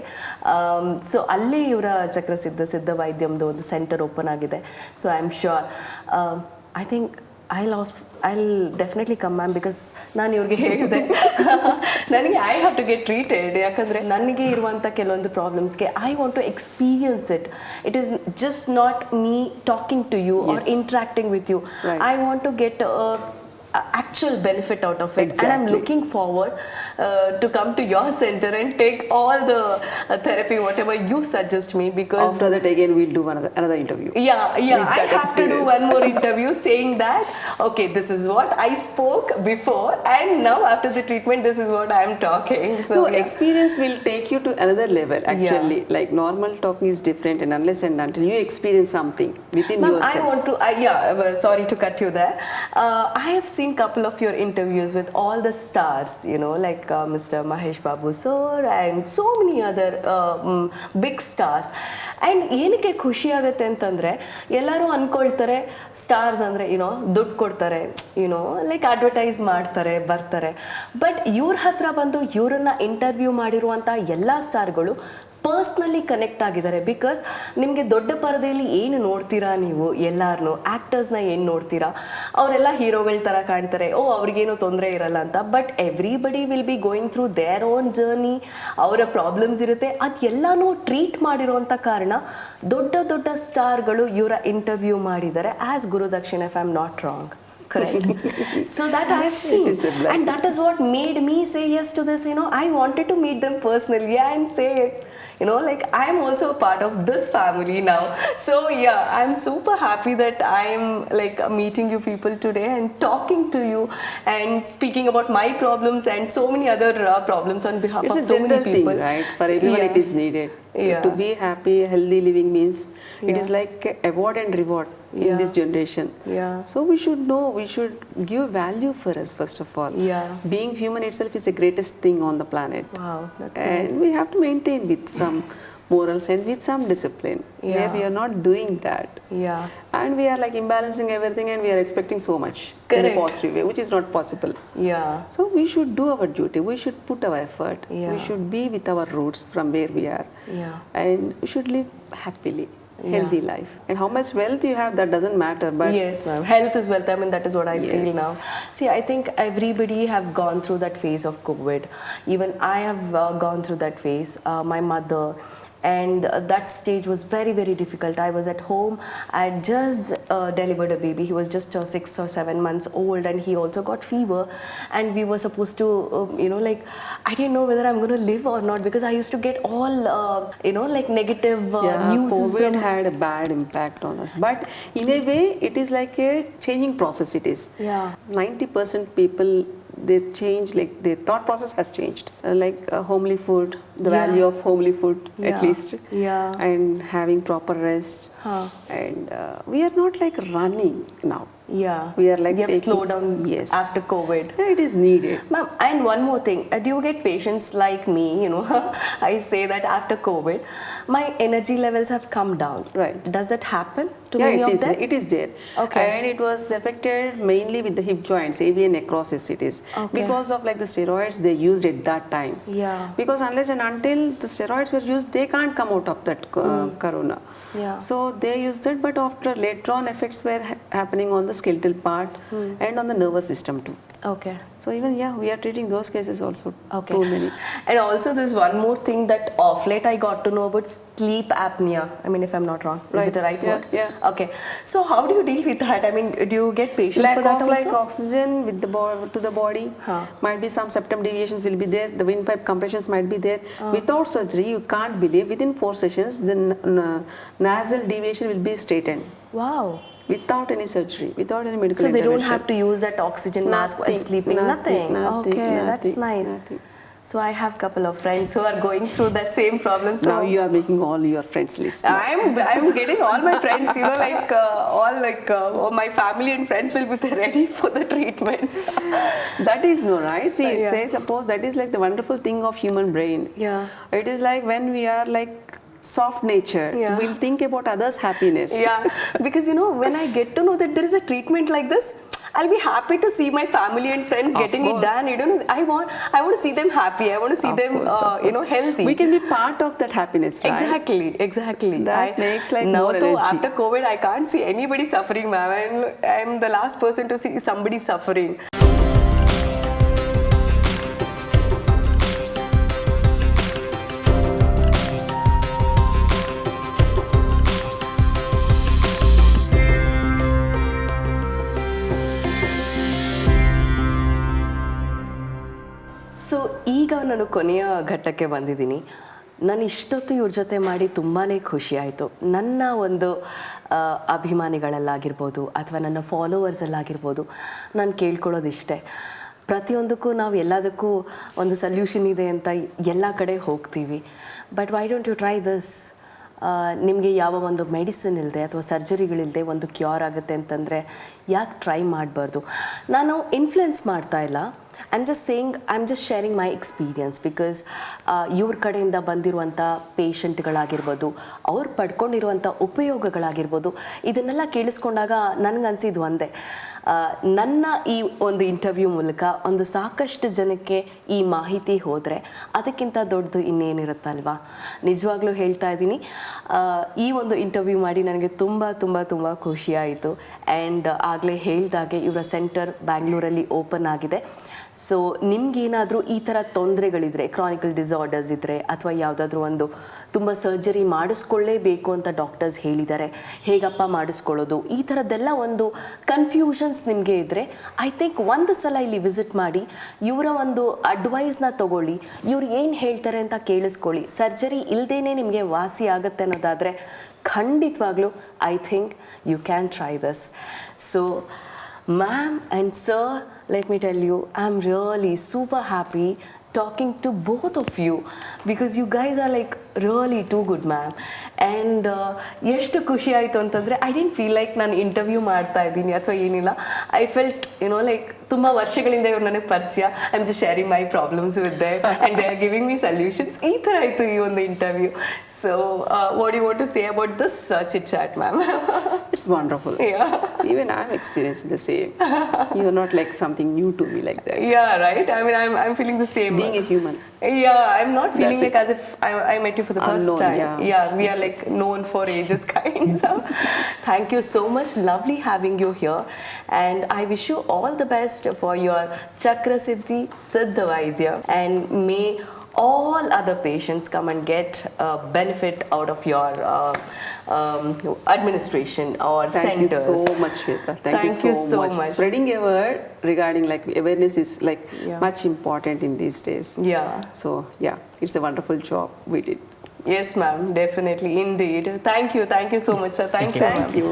S1: So ಅಲ್ಲಿ ಇವರ ಚಕ್ರ ಸಿದ್ಧ ವೈದ್ಯಂದು ಒಂದು ಸೆಂಟರ್ ಓಪನ್ ಆಗಿದೆ. So I am sure I think I'll definitely come, ma'am, because ನಾನು ಇವ್ರಿಗೆ ಹೇಳಿದೆ ನನಗೆ I have to get treated. ಯಾಕಂದರೆ ನನಗೆ ಇರುವಂಥ ಕೆಲವೊಂದು ಪ್ರಾಬ್ಲಮ್ಸ್ಗೆ I want to experience it. It is just not me talking to you are interacting with you. I want to get actual benefit out of it.
S2: Exactly.
S1: And I'm looking forward to come to your center and take all the therapy whatever you suggest me, because
S2: After that again we'll do another interview.
S1: yeah
S2: With
S1: I
S2: that
S1: have to do
S2: experience.
S1: one more interview saying that okay, this is what I spoke before and now after the treatment this is what I am talking. So
S2: No,
S1: yeah.
S2: experience will take you to another level actually. Like normal talking is different, and unless and until you experience something within
S1: Ma'am,
S2: yourself.
S1: I want to sorry to cut you there. I have seen couple of your interviews with all the stars, you know, like Mr. Mahesh Babu sir and so many other big stars. And ಏನಕ್ಕೆ ಖುಷಿ ಆಗುತ್ತೆ ಅಂತಂದರೆ ಎಲ್ಲರೂ ಅಂದ್ಕೊಳ್ತಾರೆ stars ಅಂದರೆ ದುಡ್ಡು ಕೊಡ್ತಾರೆ, like advertise ಮಾಡ್ತಾರೆ ಬರ್ತಾರೆ. ಬಟ್ ಇವ್ರ ಹತ್ರ ಬಂದು ಇವರನ್ನ ಇಂಟರ್ವ್ಯೂ ಮಾಡಿರುವಂಥ ಎಲ್ಲ ಸ್ಟಾರ್ಗಳು ಪರ್ಸ್ನಲಿ ಕನೆಕ್ಟ್ ಆಗಿದ್ದಾರೆ. ಬಿಕಾಸ್ ನಿಮಗೆ ದೊಡ್ಡ ಪರದೆಯಲ್ಲಿ ಏನು ನೋಡ್ತೀರಾ ನೀವು ಎಲ್ಲಾರನ್ನೂ, ಆ್ಯಕ್ಟರ್ಸ್ನ ಏನು ನೋಡ್ತೀರಾ, ಅವರೆಲ್ಲ ಹೀರೋಗಳ ಥರ ಕಾಣ್ತಾರೆ, ಅವ್ರಿಗೇನು ತೊಂದರೆ ಇರಲ್ಲ ಅಂತ. But everybody will be going through their own journey, ಅವರ ಪ್ರಾಬ್ಲಮ್ಸ್ ಇರುತ್ತೆ. ಅದೆಲ್ಲನೂ ಟ್ರೀಟ್ ಮಾಡಿರೋಂಥ ಕಾರಣ ದೊಡ್ಡ ದೊಡ್ಡ ಸ್ಟಾರ್ಗಳು ಇವರ ಇಂಟರ್ವ್ಯೂ ಮಾಡಿದ್ದಾರೆ ಆ್ಯಸ್ ಗುರುದಕ್ಷಿಣೆ, if I am not wrong. Correct. So that I have seen, and that is what made me say yes to this. I wanted to meet them personally and say, like I am also a part of this family now. So yeah, I'm super happy that I am like meeting you people today and talking to you and speaking about my problems and so many other problems on behalf
S2: it's
S1: of so many people.
S2: It's a general thing, right? For everyone it is needed.
S1: Yeah.
S2: To be happy, healthy living means it is like award and reward in this generation.
S1: Yeah.
S2: So we should know, we should give value for us first of all.
S1: Yeah.
S2: Being human itself is the greatest thing on the planet.
S1: Wow, that's
S2: and
S1: nice.
S2: we have to maintain with some morals and with some discipline.
S1: Yeah.
S2: Where we are not doing that.
S1: Yeah.
S2: And we are like imbalancing everything and we are expecting so much in a positive way, which is not possible.
S1: Yeah.
S2: So we should do our duty. We should put our effort.
S1: Yeah.
S2: We should be with our roots from where we are.
S1: Yeah.
S2: And we should live happily, healthy life. And how much wealth you have, that doesn't matter. But
S1: yes, ma'am. Health is wealth. I mean, that is what I feel
S2: Yes.
S1: now. See, I think everybody have gone through that phase of COVID. Even I have gone through that phase. My mother. And that stage was very, very difficult. I was at home. I had just delivered a baby. He was just 6 or 7 months old, and he also got fever. And we were supposed to, like, I didn't know whether I'm going to live or not, because I used to get all, like negative news.
S2: COVID had a bad impact on us. But in a way, it is like a changing process. It is.
S1: Yeah.
S2: 90% people, they change, like their thought process has changed. Like homely food, the value of homely food at least.
S1: Yeah.
S2: And having proper rest. And we are not like running now.
S1: Yeah.
S2: We are like
S1: you have slowed down
S2: Yes.
S1: after COVID.
S2: Yeah, it is needed.
S1: Ma'am, and one more thing, do you get patients like me, I say that after COVID, my energy levels have come down.
S2: Right.
S1: Does that happen to many of them?
S2: It is there.
S1: Okay.
S2: And it was affected mainly with the hip joints, AV and necrosis it is.
S1: Okay.
S2: Because of like the steroids they used at that time.
S1: Yeah.
S2: Because unless and until the steroids were used, they can't come out of that corona.
S1: Yeah.
S2: So they used it, but after later on effects were happening on the skeletal part and on the nervous system too.
S1: Okay.
S2: So even we are treating those cases also.
S1: Okay.
S2: Too many.
S1: And also there's one more thing that off late I got to know about sleep apnea. I mean, if I'm not wrong. Is
S2: Right.
S1: it a right
S2: Yeah,
S1: word?
S2: yeah.
S1: Okay. So how do you deal with that? I mean, do you get patients
S2: Lack
S1: for that
S2: of
S1: also?
S2: like oxygen with the to the body. Might be some septum deviations will be there. The windpipe compressions might be there. Without surgery, you can't believe within 4 sessions the nasal deviation will be straightened.
S1: Wow.
S2: Without any surgery, without any medical
S1: So they don't
S2: intervention.
S1: have to use that oxygen mask while
S2: Nothing,
S1: sleeping?
S2: nothing,
S1: Okay, that's
S2: nothing,
S1: nice.
S2: nothing.
S1: So I have a couple of friends who are going through that same problem. So
S2: Now you are making all your friends list.
S1: I'm getting all my friends, all my family and friends will be ready for the treatments.
S2: That is no, right? See, say suppose that is like the wonderful thing of human brain.
S1: Yeah.
S2: It is like when we are like soft nature,
S1: Yeah.
S2: we'll think about others' happiness.
S1: Yeah, because when I get to know that there is a treatment like this, I'll be happy to see my family and friends
S2: Of
S1: getting
S2: course.
S1: it done. I want to see them happy. I want to see
S2: Of
S1: them,
S2: course, of course.
S1: healthy.
S2: We can be part of that happiness, right?
S1: Exactly.
S2: That makes like
S1: now
S2: more
S1: though,
S2: energy.
S1: after COVID, I can't see anybody suffering, ma'am. I'm the last person to see somebody suffering. So ಈಗ ನಾನು ಕೊನೆಯ ಘಟ್ಟಕ್ಕೆ ಬಂದಿದ್ದೀನಿ. ನಾನು ಇಷ್ಟೊತ್ತು ಇವ್ರ ಜೊತೆ ಮಾಡಿ ತುಂಬಾ ಖುಷಿ ಆಯಿತು. ನನ್ನ ಒಂದು ಅಭಿಮಾನಿಗಳಲ್ಲಾಗಿರ್ಬೋದು ಅಥವಾ ನನ್ನ ಫಾಲೋವರ್ಸಲ್ಲಾಗಿರ್ಬೋದು ನಾನು ಕೇಳ್ಕೊಳ್ಳೋದಿಷ್ಟೇ, ಪ್ರತಿಯೊಂದಕ್ಕೂ ನಾವು ಎಲ್ಲದಕ್ಕೂ ಒಂದು ಸಲ್ಯೂಷನ್ ಇದೆ ಅಂತ ಎಲ್ಲ ಕಡೆ ಹೋಗ್ತೀವಿ. But why don't you try this? ನಿಮಗೆ ಯಾವ ಒಂದು ಮೆಡಿಸಿನ್ ಇಲ್ಲದೆ ಅಥವಾ ಸರ್ಜರಿಗಳಿಲ್ಲದೆ ಒಂದು ಕ್ಯೂರ್ ಆಗುತ್ತೆ ಅಂತಂದರೆ ಯಾಕೆ ಟ್ರೈ ಮಾಡಬಾರ್ದು? ನಾನು ಇನ್ಫ್ಲುಯೆನ್ಸ್ ಮಾಡ್ತಾ ಇಲ್ಲ. I'm just sharing my experience because ಇವ್ರ ಕಡೆಯಿಂದ ಬಂದಿರುವಂಥ ಪೇಷಂಟ್ಗಳಾಗಿರ್ಬೋದು, ಅವ್ರು ಪಡ್ಕೊಂಡಿರುವಂಥ ಉಪಯೋಗಗಳಾಗಿರ್ಬೋದು, ಇದನ್ನೆಲ್ಲ ಕೇಳಿಸ್ಕೊಂಡಾಗ ನನಗನ್ಸಿದ್ದು ಒಂದೇ, ನನ್ನ ಈ ಒಂದು ಇಂಟರ್ವ್ಯೂ ಮೂಲಕ ಒಂದು ಸಾಕಷ್ಟು ಜನಕ್ಕೆ ಈ ಮಾಹಿತಿ ಹೋದರೆ ಅದಕ್ಕಿಂತ ದೊಡ್ಡದು ಇನ್ನೇನಿರುತ್ತಲ್ವಾ. ನಿಜವಾಗ್ಲೂ ಹೇಳ್ತಾ ಇದ್ದೀನಿ, ಈ ಒಂದು ಇಂಟರ್ವ್ಯೂ ಮಾಡಿ ನನಗೆ ತುಂಬ ತುಂಬ ತುಂಬ ಖುಷಿಯಾಯಿತು. ಆ್ಯಂಡ್ ಆಗಲೇ ಹೇಳಿದಾಗೆ ಇವರ ಸೆಂಟರ್ ಬ್ಯಾಂಗ್ಳೂರಲ್ಲಿ ಓಪನ್ ಆಗಿದೆ. ಸೊ ನಿಮಗೇನಾದರೂ ಈ ಥರ ತೊಂದರೆಗಳಿದ್ರೆ, ಕ್ರಾನಿಕಲ್ ಡಿಸಾರ್ಡರ್ಸ್ ಇದ್ದರೆ, ಅಥವಾ ಯಾವುದಾದ್ರೂ ಒಂದು ತುಂಬ ಸರ್ಜರಿ ಮಾಡಿಸ್ಕೊಳ್ಳೇಬೇಕು ಅಂತ ಡಾಕ್ಟರ್ಸ್ ಹೇಳಿದ್ದಾರೆ, ಹೇಗಪ್ಪ ಮಾಡಿಸ್ಕೊಳ್ಳೋದು, ಈ ಥರದ್ದೆಲ್ಲ ಒಂದು ಕನ್ಫ್ಯೂಷನ್ಸ್ ನಿಮಗೆ ಇದ್ದರೆ, ಐ ಥಿಂಕ್ ಒಂದು ಸಲ ಇಲ್ಲಿ ವಿಸಿಟ್ ಮಾಡಿ ಇವರ ಒಂದು ಅಡ್ವೈಸ್ನ ತೊಗೊಳ್ಳಿ, ಇವ್ರು ಏನು ಹೇಳ್ತಾರೆ ಅಂತ ಕೇಳಿಸ್ಕೊಳ್ಳಿ. ಸರ್ಜರಿ ಇಲ್ಲದೇ ನಿಮಗೆ ವಾಸಿ ಆಗುತ್ತೆ ಅನ್ನೋದಾದರೆ ಖಂಡಿತವಾಗ್ಲೂ I think you can try this. So ma'am and sir, let me tell you, I'm really super happy talking to both of you because you guys are like really too good, ma'am. And ಎಷ್ಟು ಖುಷಿ ಆಯಿತು ಅಂತಂದರೆ, I didn't feel like ನಾನು interview ಮಾಡ್ತಾ ಇದ್ದೀನಿ ಅಥವಾ ಏನಿಲ್ಲ. I felt like ತುಂಬ ವರ್ಷಗಳಿಂದ ಇವ್ರು ನನಗೆ ಪರಿಚಯ. I am just sharing my problems with them and they are giving me solutions. ಈ ಥರ ಆಯಿತು ಈ ಒಂದು interview. So what you want to say about this chit chat, ma'am?
S2: It's wonderful. Yeah. Even I'm experiencing the same. You're not like something new to me like that.
S1: Yeah, right? I mean, I'm feeling the same.
S2: Being a human.
S1: Yeah, I'm not feeling like as if I met you for the first
S2: Unknown,
S1: time.
S2: Yeah,
S1: we are like known for ages kind. So thank you so much. Lovely having you here. And I wish you all the best for your Chakra Siddhi Siddha Vaidya. And may all other patients come and get benefit out of your administration or
S2: Thank
S1: centers.
S2: you so much, Shweta. Thank you so much. Spreading a word regarding like awareness is like much important in these days.
S1: Yeah.
S2: So yeah, it's a wonderful job we did.
S1: Yes, ma'am. Definitely. Indeed. Thank you so much, sir. Thank you.
S2: Thank you.